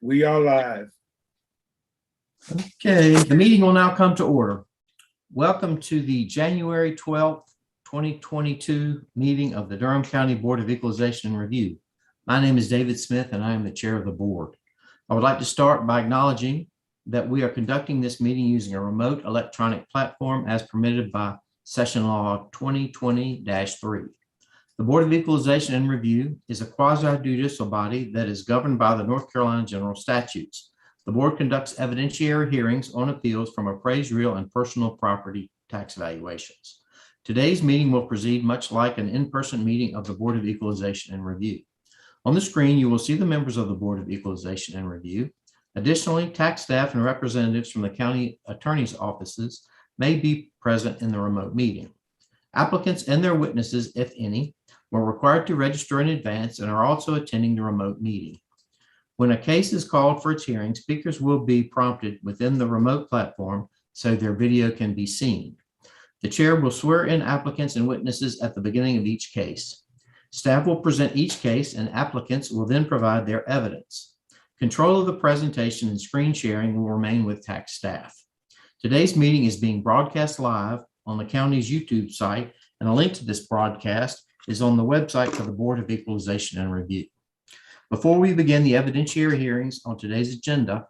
We are live. Okay, the meeting will now come to order. Welcome to the January 12th, 2022 meeting of the Durham County Board of Equalization and Review. My name is David Smith and I am the chair of the board. I would like to start by acknowledging that we are conducting this meeting using a remote electronic platform as permitted by Session Law 2020-3. The Board of Equalization and Review is a quasi-judicial body that is governed by the North Carolina General Statutes. The board conducts evidentiary hearings on appeals from appraised real and personal property tax valuations. Today's meeting will proceed much like an in-person meeting of the Board of Equalization and Review. On the screen, you will see the members of the Board of Equalization and Review. Additionally, tax staff and representatives from the county attorney's offices may be present in the remote meeting. Applicants and their witnesses, if any, were required to register in advance and are also attending the remote meeting. When a case is called for its hearing, speakers will be prompted within the remote platform so their video can be seen. The chair will swear in applicants and witnesses at the beginning of each case. Staff will present each case and applicants will then provide their evidence. Control of the presentation and screen sharing will remain with tax staff. Today's meeting is being broadcast live on the county's YouTube site, and a link to this broadcast is on the website for the Board of Equalization and Review. Before we begin the evidentiary hearings on today's agenda,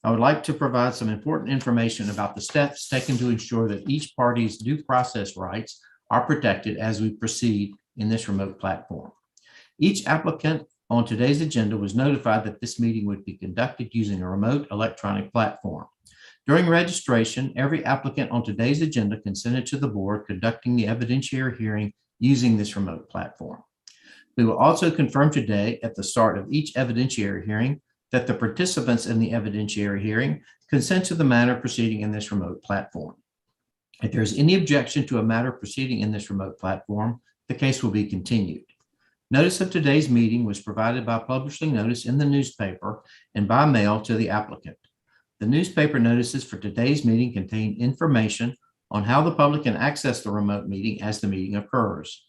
I would like to provide some important information about the steps taken to ensure that each party's due process rights are protected as we proceed in this remote platform. Each applicant on today's agenda was notified that this meeting would be conducted using a remote electronic platform. During registration, every applicant on today's agenda consented to the board conducting the evidentiary hearing using this remote platform. We will also confirm today at the start of each evidentiary hearing that the participants in the evidentiary hearing consent to the matter proceeding in this remote platform. If there is any objection to a matter proceeding in this remote platform, the case will be continued. Notice of today's meeting was provided by publishing notice in the newspaper and by mail to the applicant. The newspaper notices for today's meeting contain information on how the public can access the remote meeting as the meeting occurs.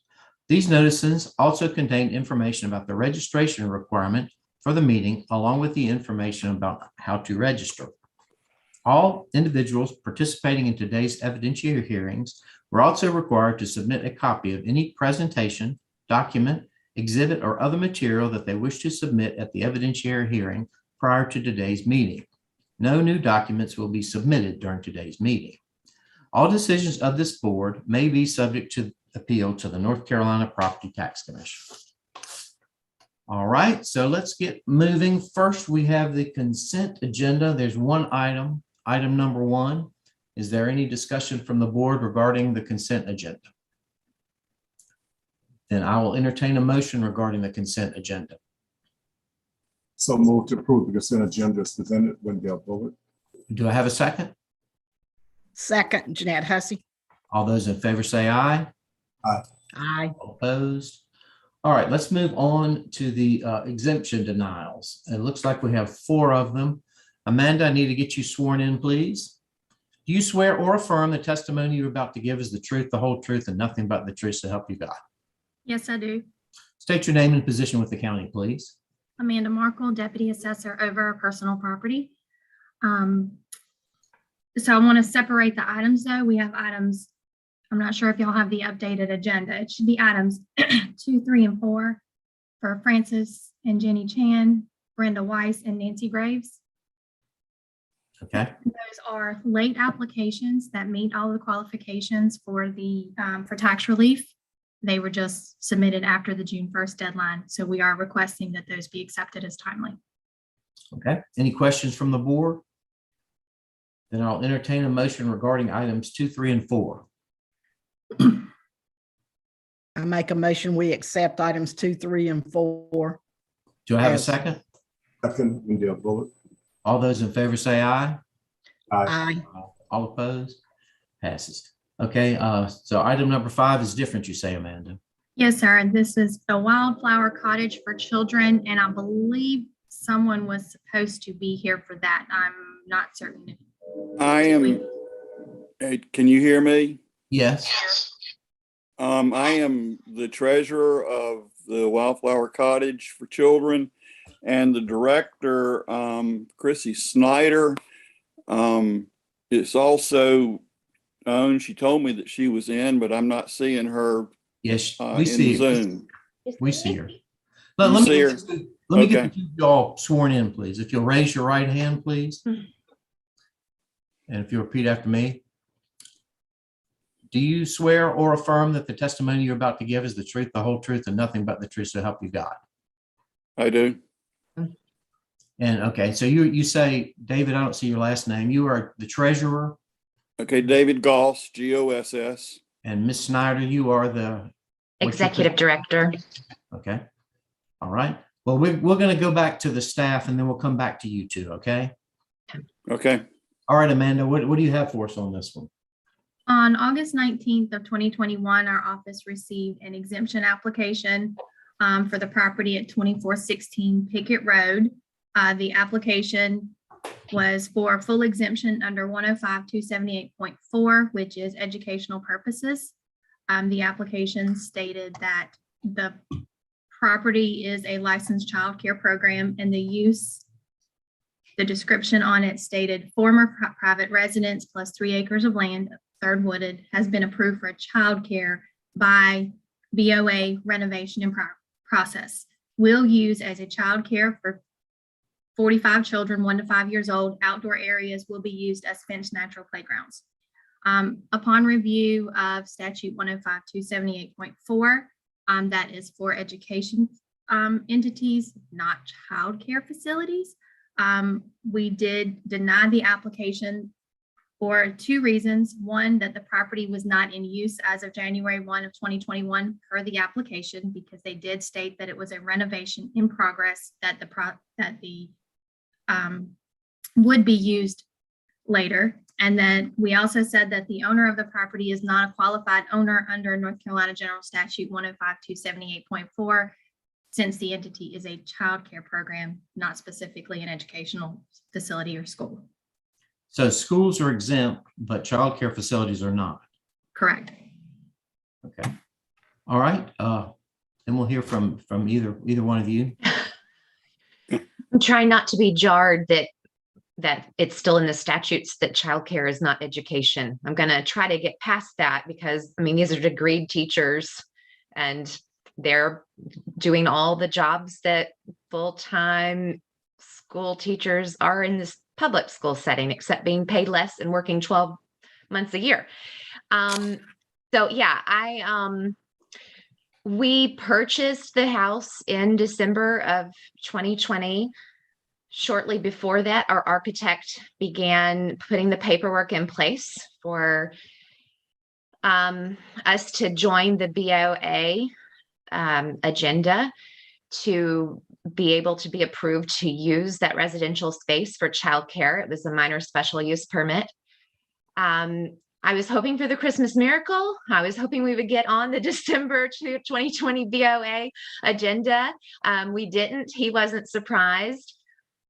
These notices also contain information about the registration requirement for the meeting, along with the information about how to register. All individuals participating in today's evidentiary hearings were also required to submit a copy of any presentation, document, exhibit, or other material that they wish to submit at the evidentiary hearing prior to today's meeting. No new documents will be submitted during today's meeting. All decisions of this board may be subject to appeal to the North Carolina Property Tax Commission. All right, so let's get moving. First, we have the consent agenda. There's one item, item number 1. Is there any discussion from the board regarding the consent agenda? Then I will entertain a motion regarding the consent agenda. So move to approve the consent agenda as presented. Wendell Bullock. Do I have a second? Second, Jeanette Hussey. All those in favor say aye. Aye. Aye. All opposed? All right, let's move on to the exemption denials. It looks like we have 4 of them. Amanda, I need to get you sworn in, please. Do you swear or affirm the testimony you're about to give is the truth, the whole truth, and nothing but the truth, so help you God? Yes, I do. State your name and position with the county, please. Amanda Markle, Deputy Assessor over Personal Property. So I want to separate the items though. We have items, I'm not sure if y'all have the updated agenda. It should be items 2, 3, and 4 for Francis and Jenny Chan, Brenda Weiss, and Nancy Graves. Okay. Those are late applications that meet all the qualifications for the for tax relief. They were just submitted after the June 1st deadline. So we are requesting that those be accepted as timely. Okay. Any questions from the board? Then I'll entertain a motion regarding items 2, 3, and 4. I make a motion, we accept items 2, 3, and 4. Do I have a Yes. second? Second, Wendell Bullock. All those in favor say aye. Aye. Aye. All opposed? Passes. Okay, so item number 5 is different, you say, Amanda. Yes, sir. This is a wildflower cottage for children, and I believe someone was supposed to be here for that. I'm not certain. I am, can you hear me? Yes. I am the treasurer of the Wildflower Cottage for Children. And the director, Chrissy Snyder, is also on. She told me that she was in, but I'm not seeing her Yes, we in see her. Zoom. We see her. You Let me see her? let me get Okay. you all sworn in, please. If you'll raise your right hand, please. And if you'll repeat after me. Do you swear or affirm that the testimony you're about to give is the truth, the whole truth, and nothing but the truth, so help you God? I do. And okay, so you say, David, I don't see your last name. You are the treasurer, Okay, David Goss, Goss. and Miss Snyder, you are the Executive Director. Okay. All right. Well, we're going to go back to the staff and then we'll come back to you two. Okay. Okay. All right, Amanda, what do you have for us on this one? On August 19th of 2021, our office received an exemption application for the property at 2416 Pickett Road. The application was for full exemption under 105-278.4, which is educational purposes. The application stated that the property is a licensed childcare program, and the description on it stated former private residence plus 3 acres of land, third wooded, has been approved for childcare by BOA renovation and process. Will use as a childcare for 45 children, 1 to 5 years old. Outdoor areas will be used as fenced natural playgrounds. Upon review of statute 105-278.4, that is for education entities, not childcare facilities. We did deny the application for 2 reasons. One, that the property was not in use as of January 1 of 2021 per the application, because they did state that it was a renovation in progress, that the would be used later. And then we also said that the owner of the property is not a qualified owner under North Carolina General Statute 105-278.4, since the entity is a child care program, not specifically an educational facility or school. So schools are exempt, but childcare facilities are not. Correct. Okay. All right. Then we'll hear from either one of you. I'm trying not to be jarred that it's still in the statutes that childcare is not education. I'm going to try to get past that because, I mean, these are degreed teachers and they're doing all the jobs that full-time school teachers are in this public school setting, except being paid less and working 12 months a year. So yeah, we purchased the house in December of 2020. Shortly before that, our architect began putting the paperwork in place for us to join the BOA agenda to be able to be approved to use that residential space for childcare. It was a minor special use permit. I was hoping for the Christmas miracle. I was hoping we would get on the December 2020 BOA agenda. We didn't. He wasn't surprised.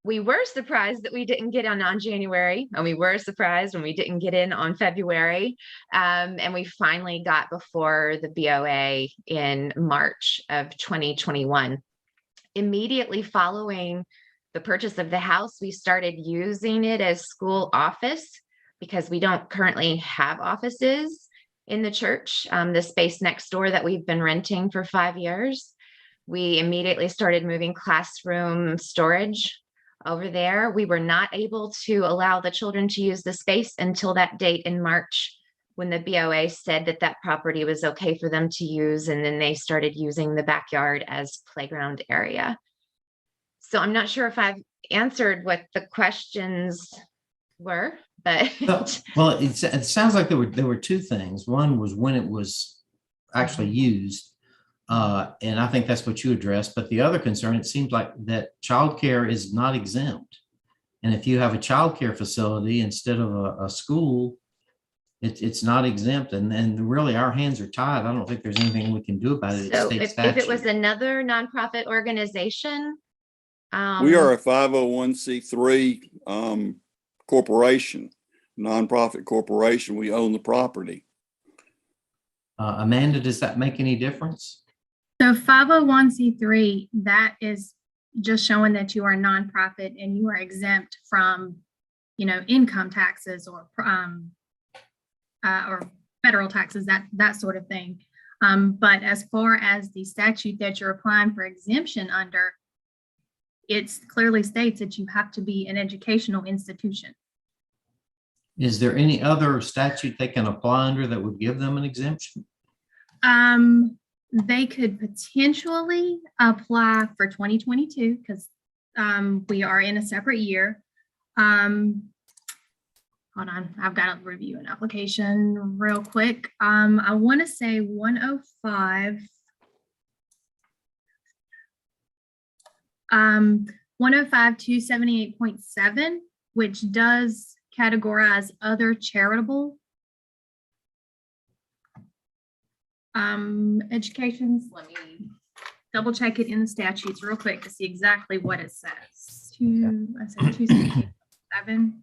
We were surprised that we didn't get on January, and we were surprised when we didn't get in on February. And we finally got before the BOA in March of 2021. Immediately following the purchase of the house, we started using it as school office because we don't currently have offices in the church. The space next door that we've been renting for 5 years, we immediately started moving classroom storage over there. We were not able to allow the children to use the space until that date in March, when the BOA said that that property was okay for them to use. And then they started using the backyard as playground area. So I'm not sure if I've answered what the questions were, but Well, it sounds like there were 2 things. One was when it was actually used. And I think that's what you addressed. But the other concern, it seems like that childcare is not exempt. And if you have a childcare facility instead of a school, it's not exempt. And really our hands are tied. I don't think there's anything we can do about it. so if it was another nonprofit organization, We are a 501c3 corporation, nonprofit corporation. We own the property. Amanda, does that make any difference? So 501c3, that is just showing that you are a nonprofit and you are exempt from, income taxes or federal taxes, that sort of thing. But as far as the statute that you're applying for exemption under, it clearly states that you have to be an educational institution. Is there any other statute they can apply under that would give them an exemption? They could potentially apply for 2022 because we are in a separate year. Hold on, I've got to review an application real quick. I want to say 105. 105-278.7, which does categorize other charitable educations. Let me double check it in the statutes real quick to see exactly what it says. I said 278.7.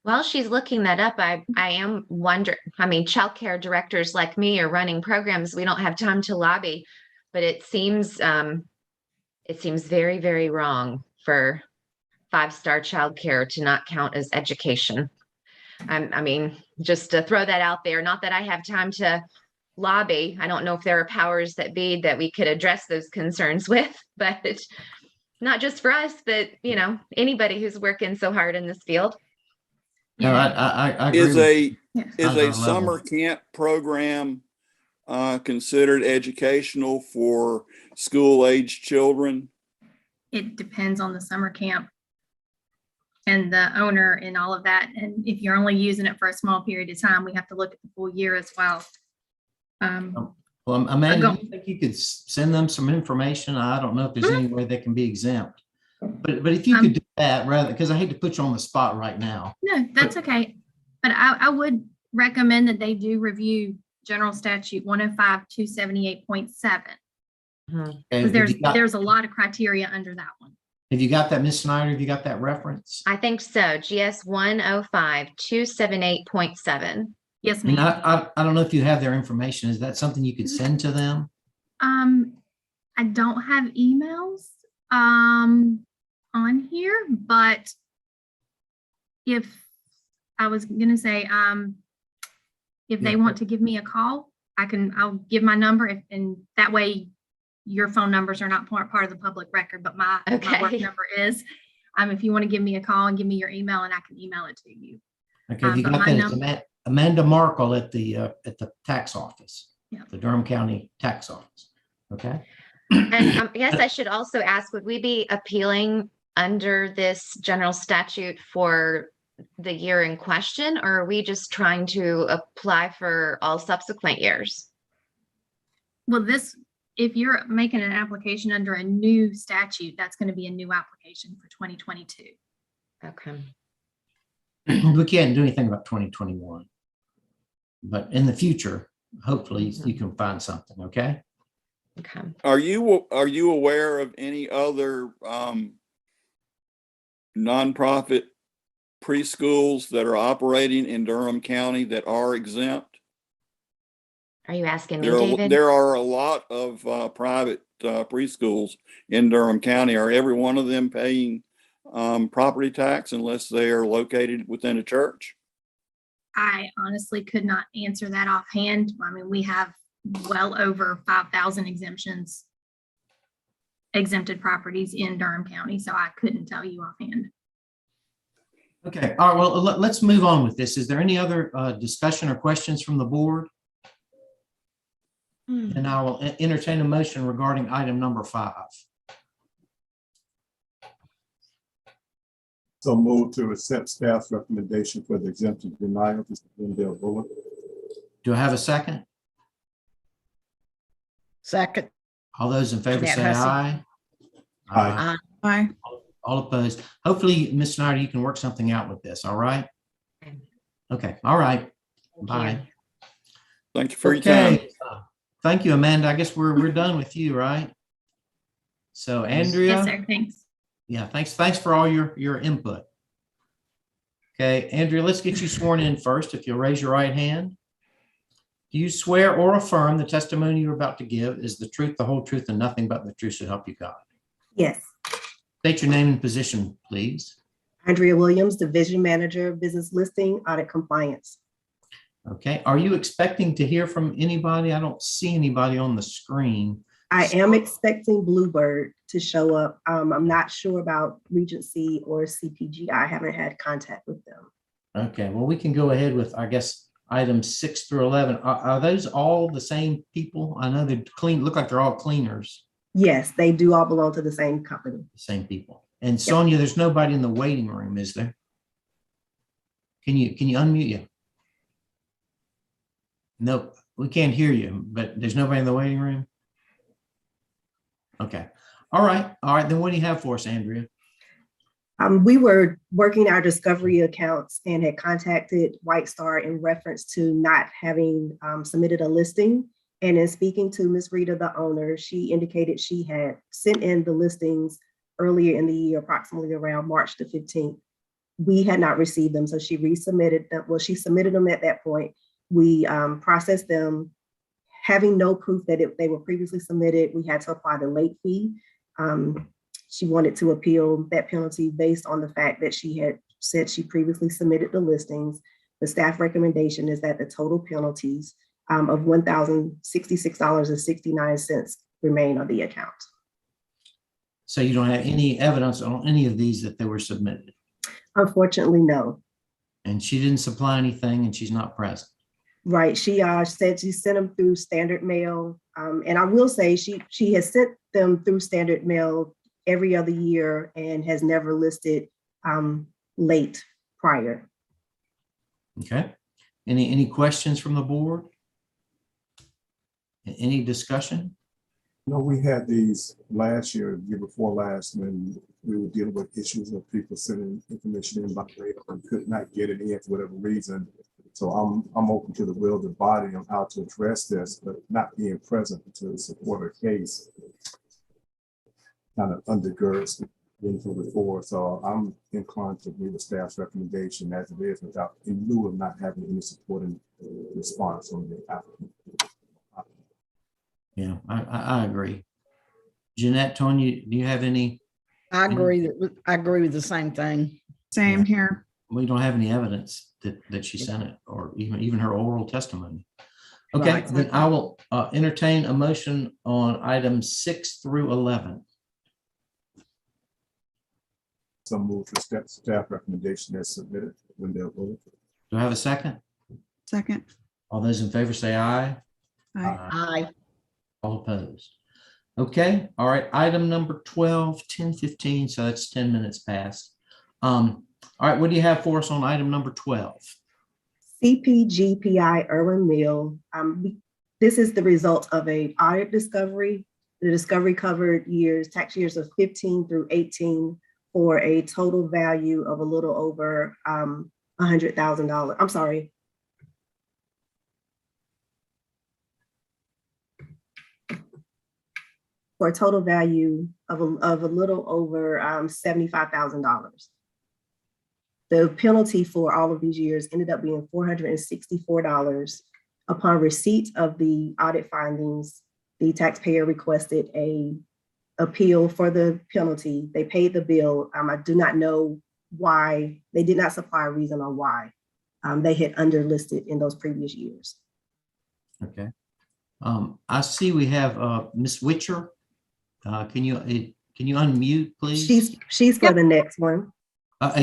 While she's looking that up, I am wondering, childcare directors like me are running programs. We don't have time to lobby, but it seems very, very wrong for 5-star childcare to not count as education. Just to throw that out there, not that I have time to lobby. I don't know if there are powers that be that we could address those concerns with, but not just for us, but anybody who's working so hard in this field. No, I agree. Is a summer camp program considered educational for school-age children? It depends on the summer camp and the owner and all of that. And if you're only using it for a small period of time, we have to look at the full year as well. Well, Amanda, do you think you could send them some information? I don't know if there's any way they can be exempt. But if you could do that rather, because I hate to put you on the spot right now. No, that's okay. But I would recommend that they do review General Statute 105-278.7. Because there's a lot of criteria under that one. Have you got that, Ms. Snyder? Have you got that reference? I think so. GS 105-278.7. Yes, And ma'am. I don't know if you have their information. Is that something you could send to them? I don't have emails on here, but if I was gonna say, if they want to give me a call, I'll give my number, and that way your phone numbers are not part of the public record, but my work number is. If you want to give me a call and give me your email, and I can email it to you. Okay, you got that? It's Amanda Markle at the tax office, the Durham County tax office. Okay. And I guess I should also ask, would we be appealing under this general statute for the year in question, or are we just trying to apply for all subsequent years? Well, if you're making an application under a new statute, that's going to be a new application for 2022. Okay. We can't do anything about 2021, but in the future, hopefully you can find something. Okay. Okay. Are you aware of any other nonprofit preschools that are operating in Durham County that are exempt? Are you asking me, David? There are a lot of private preschools in Durham County. Are every one of them paying property tax unless they are located within a church? I honestly could not answer that offhand. We have well over 5,000 exempted properties in Durham County, so I couldn't tell you offhand. Okay. All right. Well, let's move on with this. Is there any other discussion or questions from the board? And I will entertain a motion regarding item number 5. So move to accept staff's recommendation for the exemption denial. Mr. Wendell Boer. Do I have a second? Second. All those in favor Jeanette say Hussey. aye. Aye. Aye. All opposed. Hopefully, Ms. Snyder, you can work something out with this. All right. Okay. All right. Bye. Thank you for your time. Okay. Thank you, Amanda. I guess we're done with you, right? So Andrea. Yes, sir. Thanks. Yeah, thanks for all your input. Okay, Andrea, let's get you sworn in first. If you'll raise your right hand. Do you swear or affirm the testimony you're about to give is the truth, the whole truth, and nothing but the truth, so help you God? Yes. State your name and position, please. Andrea Williams, Division Manager, Business Listing, Audit Compliance. Okay. Are you expecting to hear from anybody? I don't see anybody on the screen. I am expecting Bluebird to show up. I'm not sure about Regency or CPG. I haven't had contact with them. Okay. Well, we can go ahead with, I guess, items 6 through 11. Are those all the same people? I know they're clean, look like they're all cleaners, Yes, they do all belong to the same company. the same people. And Sonia, there's nobody in the waiting room, is there? Can you unmute you? Nope, we can't hear you, but there's nobody in the waiting room? Okay. All right. Then what do you have for us, Andrea? We were working our discovery accounts and had contacted White Star in reference to not having submitted a listing. And in speaking to Ms. Rita, the owner, she indicated she had sent in the listings earlier in the year, approximately around March the 15th. We had not received them, so she resubmitted them. Well, she submitted them at that point. We processed them. Having no proof that they were previously submitted, we had to apply the late fee. She wanted to appeal that penalty based on the fact that she had said she previously submitted the listings. The staff recommendation is that the total penalties of $1,066.69 remain on the account. So you don't have any evidence on any of these that they were submitted? Unfortunately, no. And she didn't supply anything and she's not present? Right. She said she sent them through standard mail. And I will say she has sent them through standard mail every other year and has never listed late prior. Okay. Any questions from the board? Any discussion? No, we had these last year, year before last, when we were dealing with issues of people sending information in by mail and could not get it in for whatever reason. So I'm open to the will of the body on how to address this, but not being present to support a case kind of undergirds anything before. So I'm inclined to agree with staff's recommendation as it is, without, in lieu of not having any supporting response on the applicant. Yeah, I agree. Jeanette, Tony, do you have any? I agree with the same thing. Same here. We don't have any evidence that she sent it, or even her oral testimony. Okay, Right. then I will entertain a motion on items 6 through 11. So move for staff recommendation as submitted when they're voted. Do I have a second? Second. All those in favor say aye. Aye. Aye. All opposed. Okay, all right, item number 12, 10:15, so that's 10 minutes past. All right, what do you have for us on item number 12? CPGPI Irwin Mill. This is the result of a audit discovery. The discovery covered tax years of 15 through 18 for a total value of a little over $100,000. I'm sorry. For a total value of a little over $75,000. The penalty for all of these years ended up being $464. Upon receipt of the audit findings, the taxpayer requested an appeal for the penalty. They paid the bill. I do not know why. They did not supply a reason on why they had underlisted in those previous years. Okay. I see we have Ms. Witcher. Can you unmute, please? She's for the next one.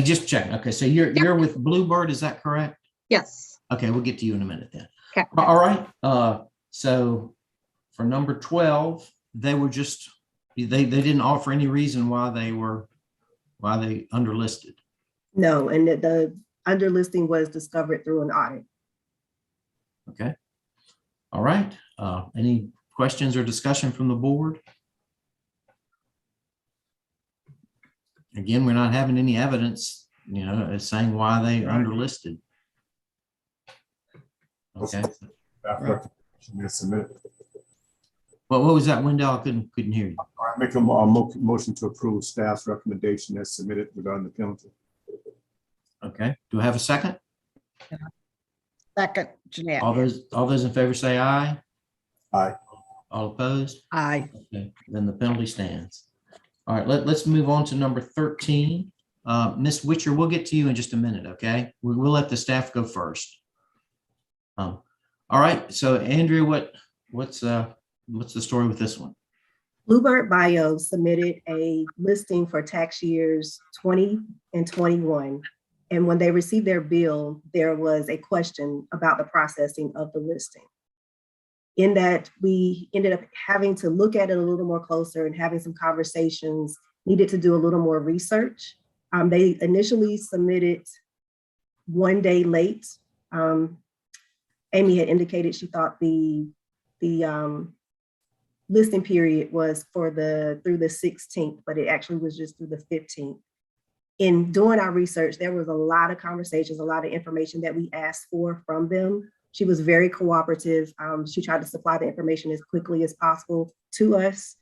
Just check. Okay, so you're with Bluebird, is that correct? Yes. Okay, we'll get to you in a minute then. Okay. All right. So for number 12, they were just they didn't offer any reason why they underlisted. No, and the underlisting was discovered through an audit. Okay. All right. Any questions or discussion from the board? Again, we're not having any evidence, as saying why they underlisted. Okay. Staff recommendation is submitted. Well, what was that, Wendell? I couldn't hear you. All right, make a motion to approve staff's recommendation as submitted regarding the penalty. Okay. Do I have a second? Second, Jeanette. All those in favor say aye. Aye. All opposed? Aye. Okay, then the penalty stands. All right, let's move on to number 13. Ms. Witcher, we'll get to you in just a minute, okay? We'll let the staff go first. All right, so Andrea, what's the story with this one? Bluebird Bio submitted a listing for tax years 20 and 21. And when they received their bill, there was a question about the processing of the listing. In that, we ended up having to look at it a little more closer and having some conversations, needed to do a little more research. They initially submitted 1 day late. Amy had indicated she thought the listing period was through the 16th, but it actually was just through the 15th. In doing our research, there was a lot of conversations, a lot of information that we asked for from them. She was very cooperative. She tried to supply the information as quickly as possible to us.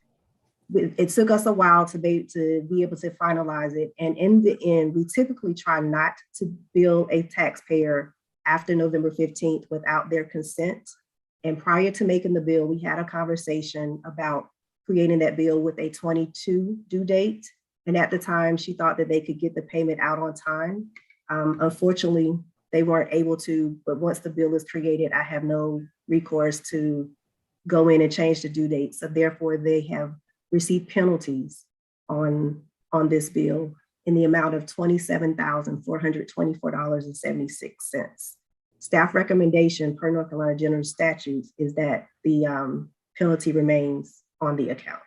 It took us a while to be able to finalize it. And in the end, we typically try not to bill a taxpayer after November 15th without their consent. And prior to making the bill, we had a conversation about creating that bill with a 22 due date. And at the time, she thought that they could get the payment out on time. Unfortunately, they weren't able to, but once the bill is created, I have no recourse to go in and change the due date. So therefore, they have received penalties on this bill in the amount of $27,424.76. Staff recommendation per North Carolina General Statutes is that the penalty remains on the account.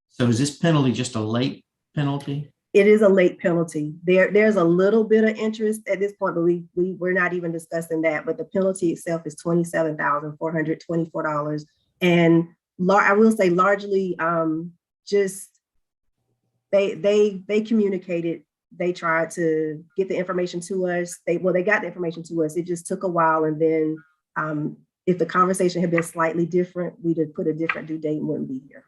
So is this penalty just a late penalty? It is a late penalty. There's a little bit of interest at this point, but we're not even discussing that. But the penalty itself is $27,424. And I will say largely just they communicated. They tried to get the information to us. They got the information to us. It just took a while. And then if the conversation had been slightly different, we'd have put a different due date and wouldn't be here.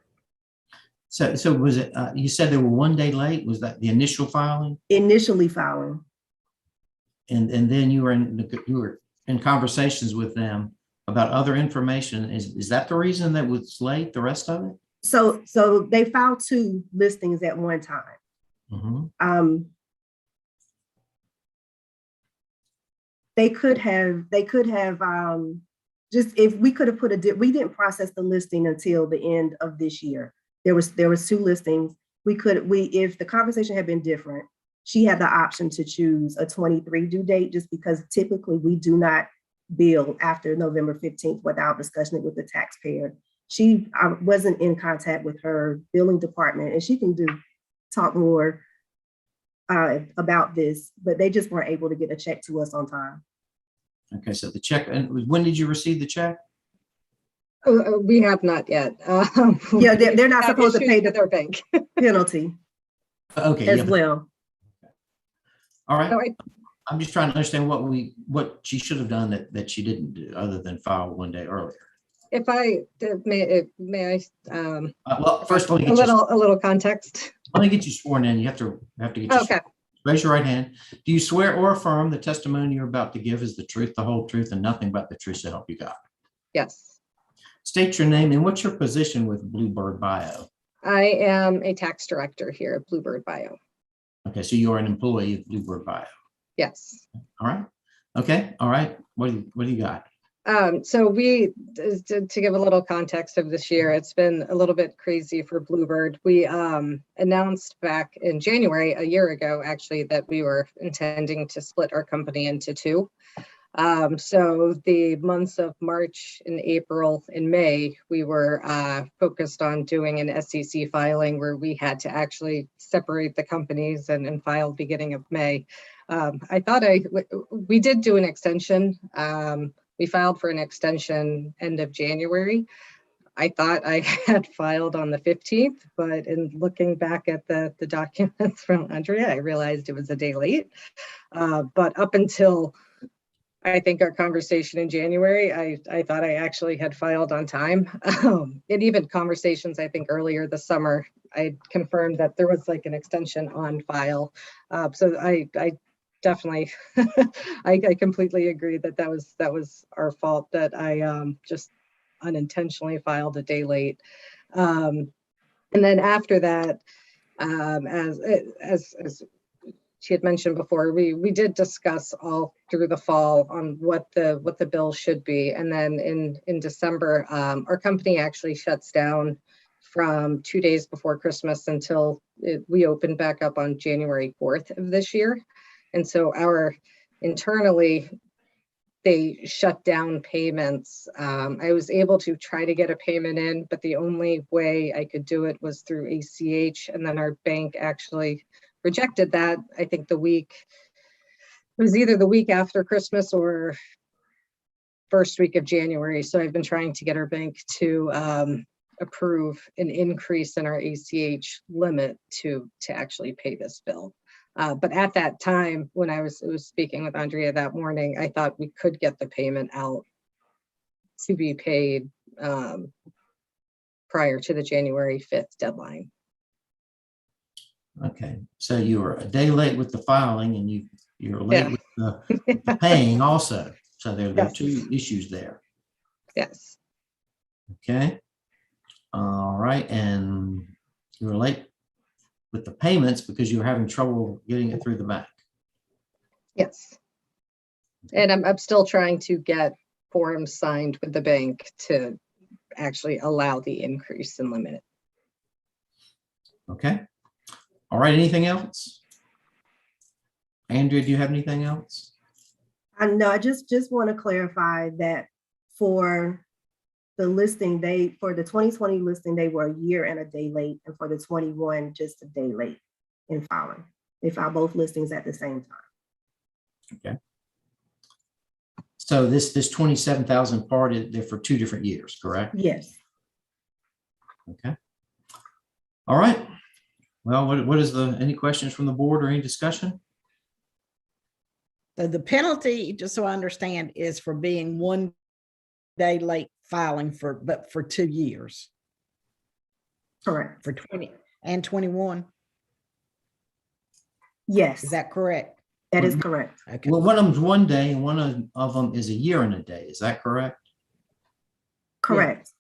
So was it, you said they were 1 day late? Was that the initial filing? Initially filing. And then you were in conversations with them about other information. Is that the reason that was late, the rest of it? So they filed 2 listings at one time. Mm-hmm. They could have just, if we could have we didn't process the listing until the end of this year. There was 2 listings. If the conversation had been different, she had the option to choose a 23 due date, just because typically we do not bill after November 15th without discussing it with the taxpayer. She wasn't in contact with her billing department, and she can talk more about this, but they just weren't able to get a check to us on time. Okay, so the check, and when did you receive the check? We have not yet. Yeah, they're not supposed to pay their bank penalty Okay, as yeah, well. all right. No, I'm just trying to understand what she should have done that she didn't do, other than file 1 day earlier. If I may I Well, first let me a get little context. let me get you sworn in. You have to get you. Okay. Raise your right hand. Do you swear or affirm the testimony you're about to give is the truth, the whole truth, and nothing but the truth, so help you God? Yes. State your name and what's your position with Bluebird Bio? I am a tax director here at Bluebird Bio. Okay, so you're an employee of Bluebird Bio. Yes. All right. Okay. All right. What do you got? So to give a little context of this year, it's been a little bit crazy for Bluebird. We announced back in January, a year ago, actually, that we were intending to split our company into 2. So the months of March and April and May, we were focused on doing an SEC filing where we had to actually separate the companies and file beginning of May. I thought we did do an extension. We filed for an extension end of January. I thought I had filed on the 15th, but in looking back at the documents from Andrea, I realized it was a day late. But up until I think our conversation in January, I thought I actually had filed on time. And even conversations, I think earlier this summer, I confirmed that there was like an extension on file. So I definitely, I completely agree that that was our fault, that I just unintentionally filed a day late. And then after that, as she had mentioned before, we did discuss all through the fall on what the bill should be. And then in December, our company actually shuts down from 2 days before Christmas until we opened back up on January 4th of this year. And so internally, they shut down payments. I was able to try to get a payment in, but the only way I could do it was through ACH. And then our bank actually rejected that. I think it was either the week after Christmas or first week of January. So I've been trying to get our bank to approve an increase in our ACH limit to actually pay this bill. But at that time, when I was speaking with Andrea that morning, I thought we could get the payment out to be paid prior to the January 5th deadline. Okay, so you were a day late with the filing and you're late with the paying also. So there are two issues there. Yes. Okay. All right, and you were late with the payments because you were having trouble getting it through the bank. Yes. And I'm still trying to get forms signed with the bank to actually allow the increase in limit. Okay. All right, anything else? Andrea, do you have anything else? No, I just want to clarify that for the listing, for the 2020 listing, they were a year and a day late, and for the 21, just a day late in filing. They filed both listings at the same time. Okay. So this 27,000 part, they're for 2 different years, correct? Yes. Okay. All right. Well, what is any questions from the board or any discussion? So the penalty, just so I understand, is for being 1 day late filing but for 2 years. Correct. For 20 and 21. Yes. Is that correct? That is correct. Okay. Well, one of them's 1 day and one of them is a year and a day. Is that correct? Correct.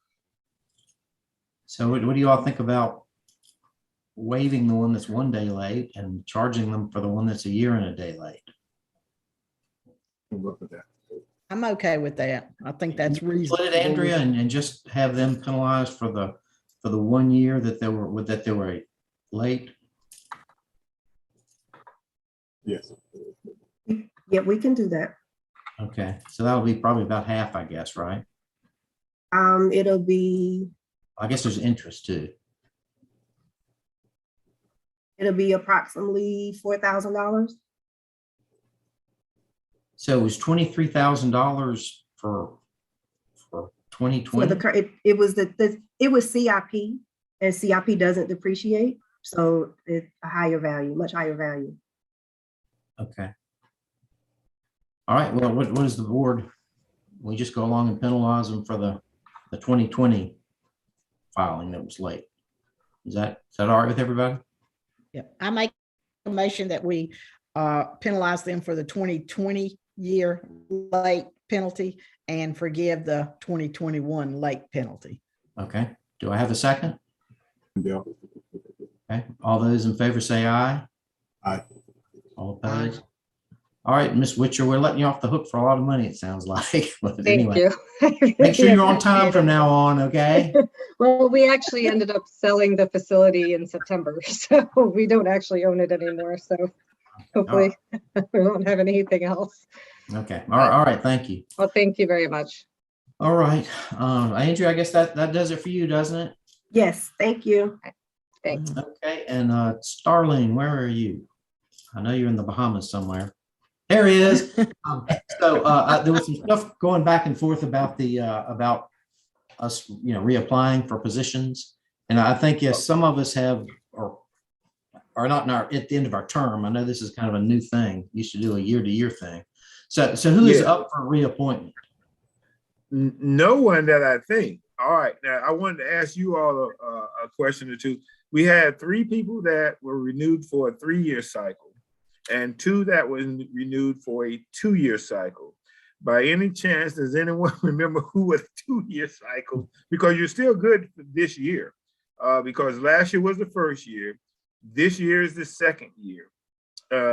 So what do you all think about waiving the one that's 1 day late and charging them for the one that's a year and a day late? Look at that. I'm okay with that. I think that's reasonable. Split it, Andrea, and just have them penalized for the 1 year that they were late. Yes. Yeah, we can do that. Okay, so that'll be probably about half, I guess, right? It'll be I guess there's interest too. approximately $4,000. So it was $23,000 for 2020. For it was CIP, and CIP doesn't depreciate, so it's a higher value, much higher value. Okay. All right. Well, what is the board? We just go along and penalize them for the 2020 filing that was late. Is that all right with everybody? Yeah, I make a motion that we penalize them for the 2020 year late penalty and forgive the 2021 late penalty. Okay. Do I have a second? Yeah. Okay. All those in favor say aye. Aye. All opposed? All right, Ms. Witcher, we're letting you off the hook for a lot of money, it sounds like. But Thank anyway, you. make sure you're on time from now on, okay? Well, we actually ended up selling the facility in September, so we don't actually own it anymore. So hopefully we won't have anything else. Okay. All right. Thank you. Well, thank you very much. All right. Andrea, I guess that does it for you, doesn't it? Yes, thank you. Thanks. Okay. And Starling, where are you? I know you're in the Bahamas somewhere. There he is. So there was some stuff going back and forth about about us, reapplying for positions. And I think, yes, some of us have or are not at the end of our term. I know this is kind of a new thing. Used to do a year-to-year thing. So who is up for reappointment? No one that I think. All right. Now, I wanted to ask you all a question or two. We had 3 people that were renewed for a 3-year cycle. and 2 that was renewed for a 2-year cycle. By any chance, does anyone remember who was 2-year cycle? Because you're still good for this year, because last year was the first year. This year is the second year.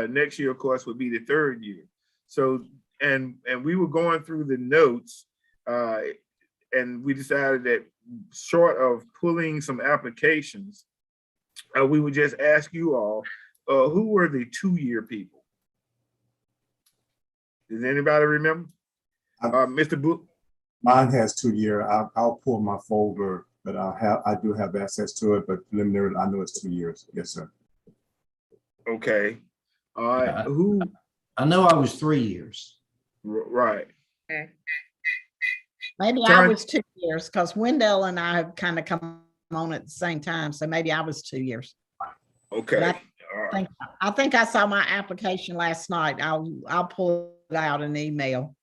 Next year, of course, would be the 3rd year. So, and we were going through the notes, and we decided that short of pulling some applications, we would just ask you all, who were the 2-year people? Does anybody remember? Mr. Blue? Mine has 2-year. I'll pull my folder, but I do have access to it, but preliminary, I know it's 2 years. Yes, sir. Okay. All right. Who? I know I was 3 years. Right. Maybe I was 2 years because Wendell and I have kind of come on at the same time. So maybe I was 2 years. Okay. I think I saw my application last night. I'll pull it out in email.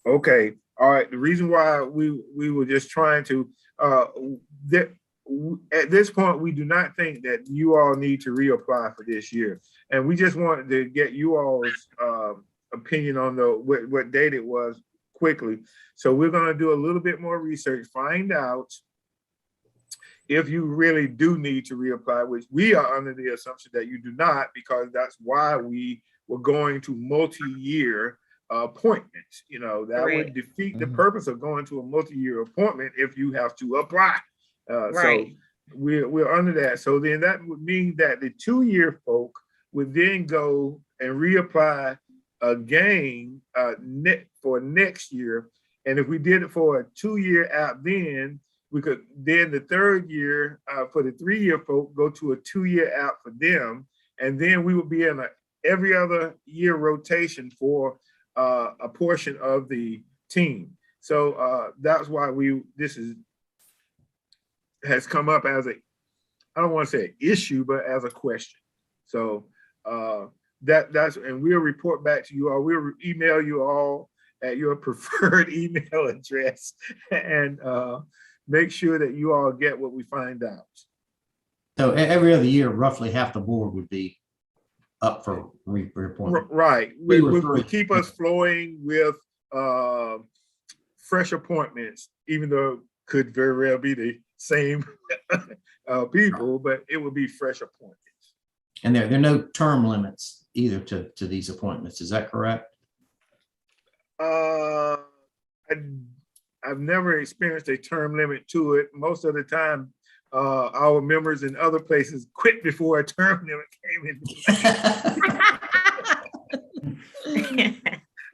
Okay. All right. The reason why we were just trying to, at this point, we do not think that you all need to reapply for this year. And we just wanted to get you all's opinion on what date it was quickly. So we're going to do a little bit more research, find out if you really do need to reapply, which we are under the assumption that you do not, because that's why we were going to multi-year appointments. You know, that would defeat the purpose of going to a multi-year appointment if you have to apply. So we're under that. So then that would mean that the 2-year folk would then go and reapply again for next year. And if we did it for a 2-year app, then we could then the 3rd year for the 3-year folk go to a 2-year app for them. And then we would be in a every other year rotation for a portion of the team. So that's why this has come up as I don't want to say an issue, but as a question. So that's, and we'll report back to you all. We'll email you all at your preferred email address and make sure that you all get what we find out. So every other year, roughly half the board would be up for reappointment. Right. We keep us flowing with fresh appointments, even though it could very well be the same people, but it would be fresh appointments. And there are no term limits either to these appointments. Is that correct? I've never experienced a term limit to it. Most of the time, our members in other places quit before a term limit came in.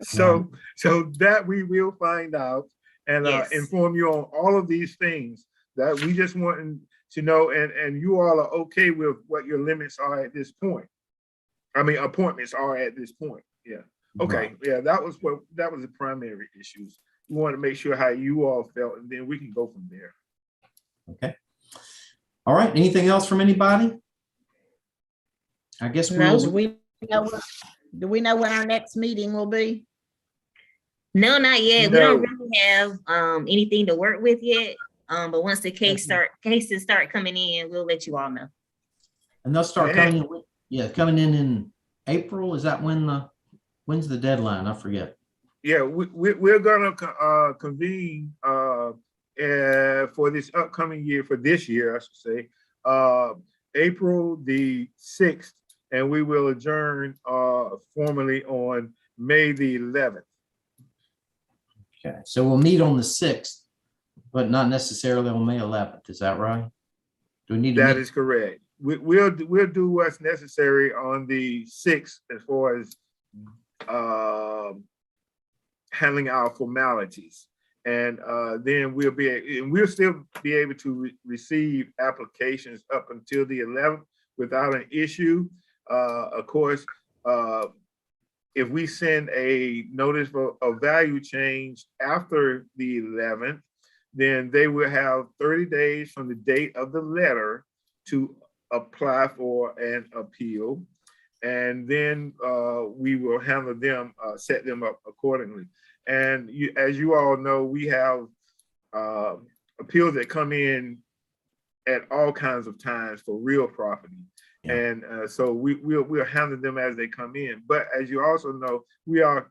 So that we will find out and inform you on all of these things that we just want to know, and you all are okay with what your limits are at this point. I mean, appointments are at this point. Yeah. Okay. Right. Yeah, that was the primary issues. We want to make sure how you all felt, and then we can go from there. Okay. All right. Anything else from anybody? I guess do we know when our next meeting will be? No, not yet. No. We don't really have anything to work with yet. But once the cases start coming in, we'll let you all know. And they'll start coming in. Coming in April. Is that when's the deadline? I forget. Yeah, we're gonna convene for this upcoming year, for this year, I should say, April the 6th, and we will adjourn formally on May the 11th. Okay, so we'll meet on the 6th, but not necessarily on May 11th. Is that right? Do we need to? That is correct. We'll do what's necessary on the 6th as far as handling our formalities, and then we'll still be able to receive applications up until the 11th without an issue. Of course, if we send a notice of value change after the 11th, then they will have 30 days from the date of the letter to apply for an appeal. And then we will handle them, set them up accordingly. And as you all know, we have appeals that come in at all kinds of times for real property. Yeah. And so we'll handle them as they come in. But as you also know, we are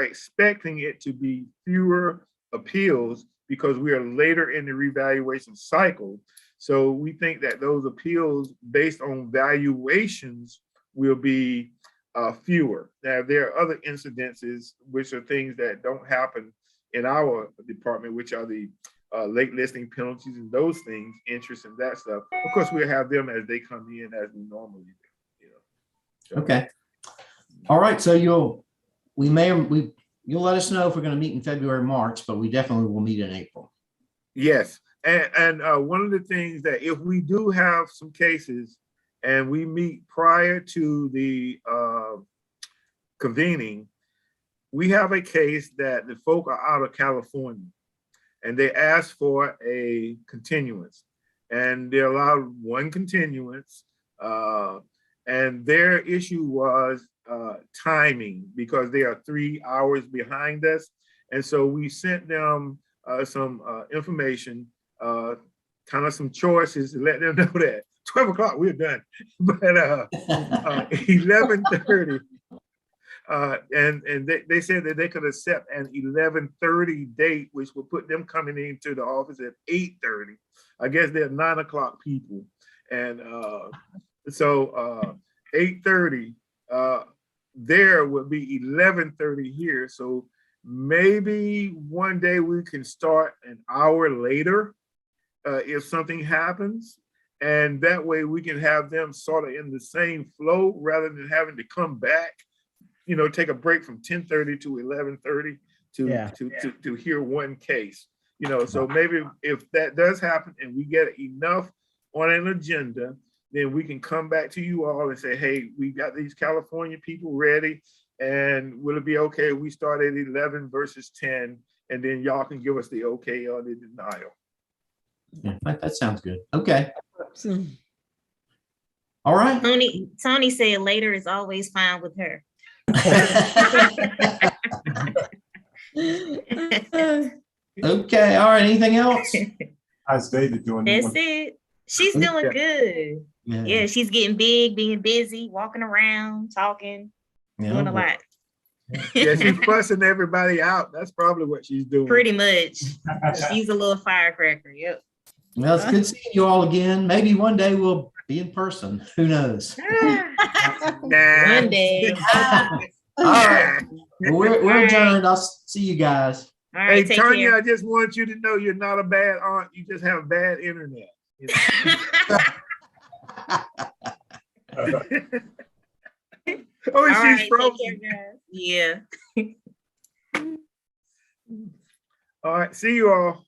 expecting it to be fewer appeals because we are later in the revaluation cycle. So we think that those appeals based on valuations will be fewer. Now, there are other incidences, which are things that don't happen in our department, which are the late listing penalties and those things, interest and that stuff. Of course, we'll have them as they come in as we normally do. So. Okay. All right. So you'll let us know if we're going to meet in February, March, but we definitely will meet in April. Yes. And one of the things that if we do have some cases and we meet prior to the convening, we have a case that the folk are out of California and they asked for a continuance and they're allowed one continuance. And their issue was timing because they are 3 hours behind us. And so we sent them some information, kind of some choices to let them know that 12 o'clock we're done, but 11:30, and they said that they could accept an 11:30 date, which would put them coming into the office at 8:30. I guess they're 9 o'clock people, and so 8:30 there would be 11:30 here. So maybe one day we can start an hour later if something happens. And that way we can have them sort of in the same flow rather than having to come back, you know, take a break from 10:30 to 11:30 to hear one case, you know. So maybe if that does happen and we get enough on an agenda, then we can come back to you all and say, hey, we got these California people ready. And will it be okay if we start at 11 versus 10? And then y'all can give us the okay or the denial. Yeah, that sounds good. Okay. All right. Tony said later is always fine with her. Okay. All right. Anything else? How's David doing? That's it. She's doing good. Yeah, she's getting big, being busy, walking around, talking, doing a lot. Yeah, she's fussing everybody out. That's probably what she's doing. Pretty much. She's a little firecracker. Yep. Well, it's good seeing you all again. Maybe one day we'll be in person. Who knows? One day. All right. Well, we're adjourned. I'll see you guys. All right, hey, take Tanya, care. I just want you to know you're not a bad aunt. You just have bad internet. You know? Oh, All she's right, frozen. take care, guys. Yeah. All right, see you all.